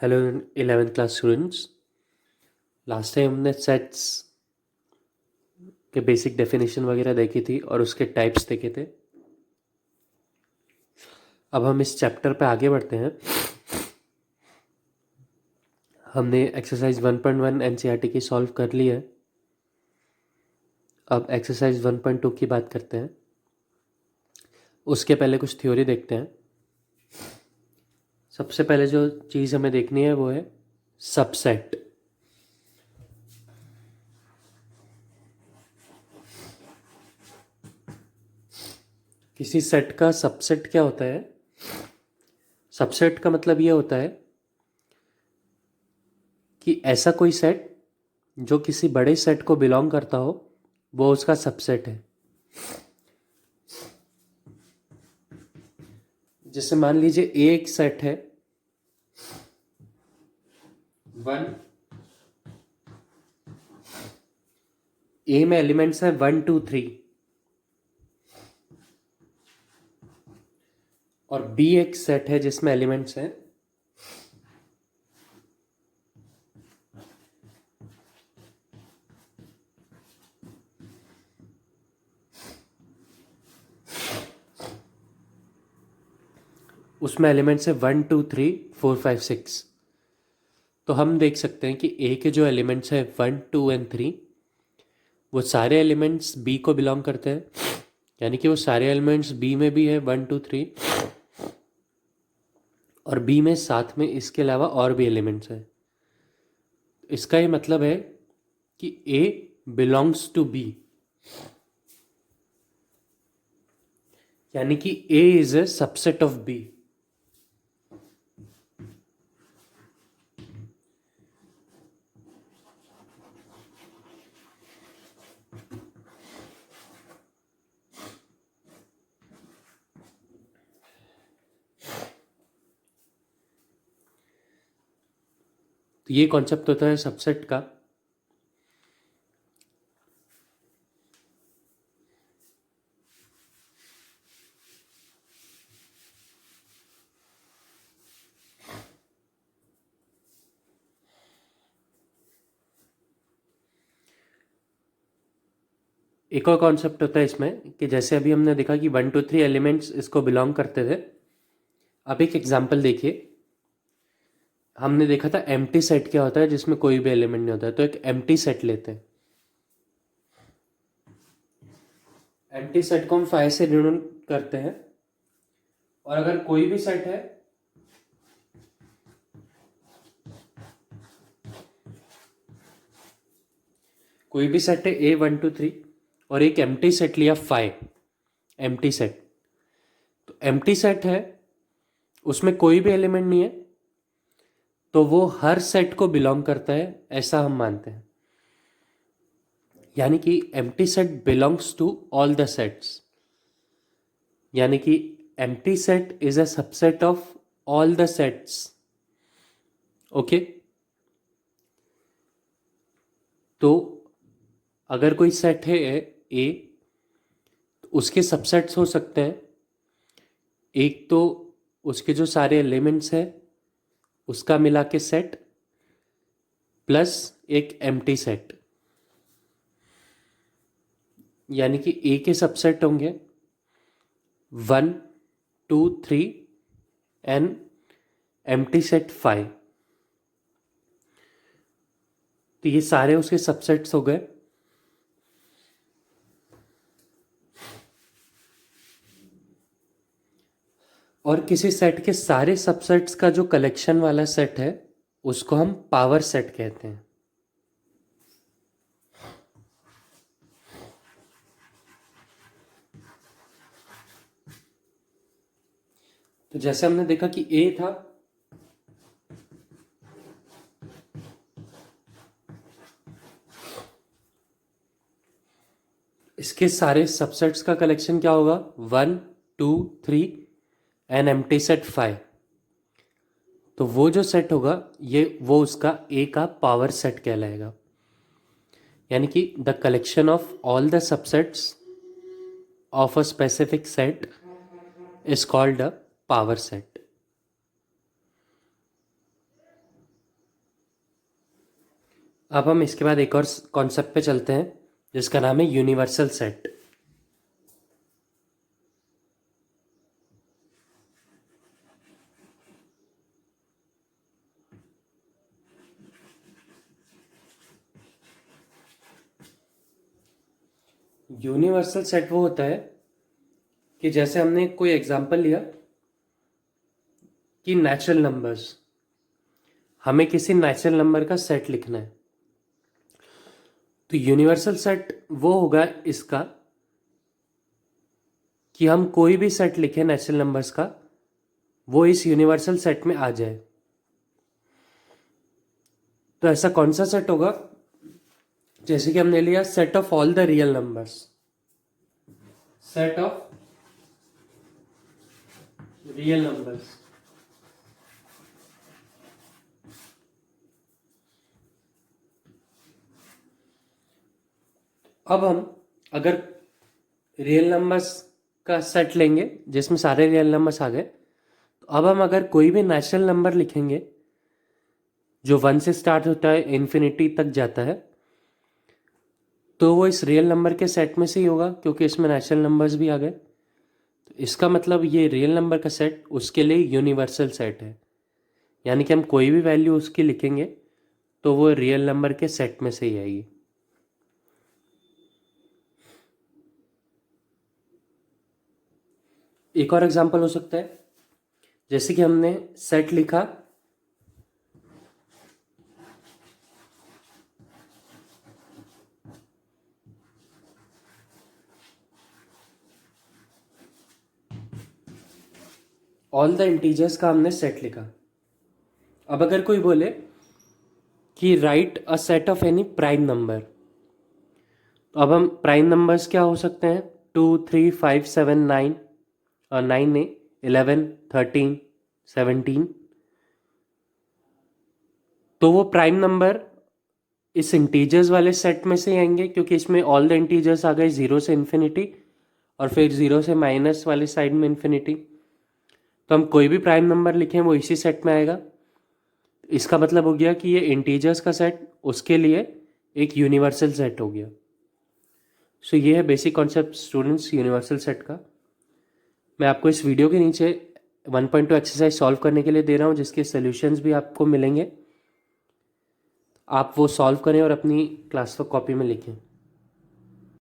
Hello 11th class students. Last time हमने sets के basic definition वगैरह देखी थी और उसके टाइप्स देखे थे। अब हम इस चैप्टर पे आगे बढ़ते हैं। हमने एक्सरसाइज 1.1 एनसीईआरटी की सॉल्व कर ली है। अब एक्सरसाइज 1.2 की बात करते हैं। उसके पहले कुछ थ्योरी देखते हैं। सबसे पहले जो चीज़ हमें देखनी है वो है सबसेट। किसी सेट का सबसेट क्या होता है? सबसेट का मतलब ये होता है कि ऐसा कोई सेट जो किसी बड़े सेट को बिलोंग करता हो, वो उसका सबसेट है। जैसे मान लीजिए ए एक सेट है, वन ए में एलिमेंट्स है 1 2 3 और बी एक सेट है जिसमें एलिमेंट्स हैं उसमें एलिमेंट्स है 1 2 3 4 5 6। तो हम देख सकते हैं कि ए के जो एलिमेंट्स है 1 2 एंड 3, वो सारे एलिमेंट्स बी को बिलोंग करते हैं। यानी कि वो सारे एलिमेंट्स बी में भी है 1 2 3, और बी में साथ में इसके अलावा और भी एलिमेंट्स हैं। इसका ये मतलब है कि ए बिलोंग्स टू बी, यानी कि A is a subset of B. तो ये कॉन्सेप्ट होता है सबसेट का। एक और कॉन्सेप्ट होता है इसमें कि जैसे अभी हमने देखा कि 1 2 3 एलिमेंट्स इसको बिलोंग करते थे। अब एक एग्जांपल देखिए। हमने देखा था एम्प्टी सेट क्या होता है, जिसमें कोई भी एलिमेंट नहीं होता है। तो एक एम्प्टी सेट लेते हैं। एम्प्टी सेट को हम 5 से डिनोट करते हैं। और अगर कोई भी सेट है A 1 2 3 और एक एम्प्टी सेट लिया 5, एम्प्टी सेट। तो एम्प्टी सेट है, उसमें कोई भी एलिमेंट नहीं है, तो वो हर सेट को बिलोंग करता है, ऐसा हम मानते हैं। यानी कि empty set belongs to all the sets. यानी कि empty set is a subset of all the sets. Okay. तो अगर कोई सेट है ए, तो उसके सबसेट्स हो सकते हैं। एक तो उसके जो सारे एलिमेंट्स हैं उसका मिला के सेट, प्लस एक एम्प्टी सेट। यानी कि ए के सबसेट होंगे 1 2 3 एंड एम्प्टी सेट 5। तो ये सारे उसके सबसेट्स हो गए। और किसी सेट के सारे सबसेट्स का जो कलेक्शन वाला सेट है उसको हम पावर सेट कहते हैं। तो जैसे हमने देखा कि ए था, इसके सारे सबसेट्स का कलेक्शन क्या होगा? 1 2 3 एंड एम्प्टी सेट 5। तो वो जो सेट होगा वो उसका ए का पावर सेट कहलाएगा। यानी कि the collection of all the subsets of a specific set is called a power set. अब हम इसके बाद एक और कॉन्सेप्ट पे चलते हैं जिसका नाम है यूनिवर्सल सेट। यूनिवर्सल सेट वो होता है कि जैसे हमने कोई एग्जांपल लिया कि नेचुरल नंबर्स, हमें किसी नेचुरल नंबर का सेट लिखना है, तो यूनिवर्सल सेट वो होगा इसका कि हम कोई भी सेट लिखें नेचुरल नंबर्स का, वो इस यूनिवर्सल सेट में आ जाए। तो ऐसा कौन सा सेट होगा? जैसे कि हमने लिया set of all the real numbers, set of real numbers. अब हम अगर रियल नंबर्स का सेट लेंगे जिसमें सारे रियल नंबर्स आ गए, तो अब हम अगर कोई भी नेचुरल नंबर लिखेंगे जो 1 से स्टार्ट होता है इन्फिनिटी तक जाता है, तो वो इस रियल नंबर के सेट में से ही होगा क्योंकि इसमें नेचुरल नंबर्स भी आ गए। तो इसका मतलब ये रियल नंबर का सेट उसके लिए यूनिवर्सल सेट है, यानी कि हम कोई भी वैल्यू उसकी लिखेंगे तो वो रियल नंबर के सेट में से ही आएगी। एक और एग्जांपल हो सकता है, जैसे कि हमने सेट लिखा ऑल द इंटीजर्स का, हमने सेट लिखा। अब अगर कोई बोले कि right a set of any prime number, तो अब हम प्राइम नंबर्स क्या हो सकते हैं? 2, 3, 5, 7, 9 और 9 ने 11, 13, 17। तो वो प्राइम नंबर इस इंटीजर्स वाले सेट में से ही आएंगे क्योंकि इसमें ऑल द इंटीजर्स आ गए 0 से इन्फिनिटी और फिर 0 से माइनस वाली साइड में इन्फिनिटी। तो हम कोई भी प्राइम नंबर लिखें वो इसी सेट में आएगा। इसका मतलब हो गया कि ये इंटीजर्स का सेट उसके लिए एक यूनिवर्सल सेट हो गया। सो ये है basic concept students universal set का। मैं आपको इस वीडियो के नीचे 1.2 एक्सरसाइज सॉल्व करने के लिए दे रहा हूँ जिसके सॉल्यूशंस भी आपको मिलेंगे। आप वो सॉल्व करें और अपनी क्लास वर्क कॉपी में लिखें।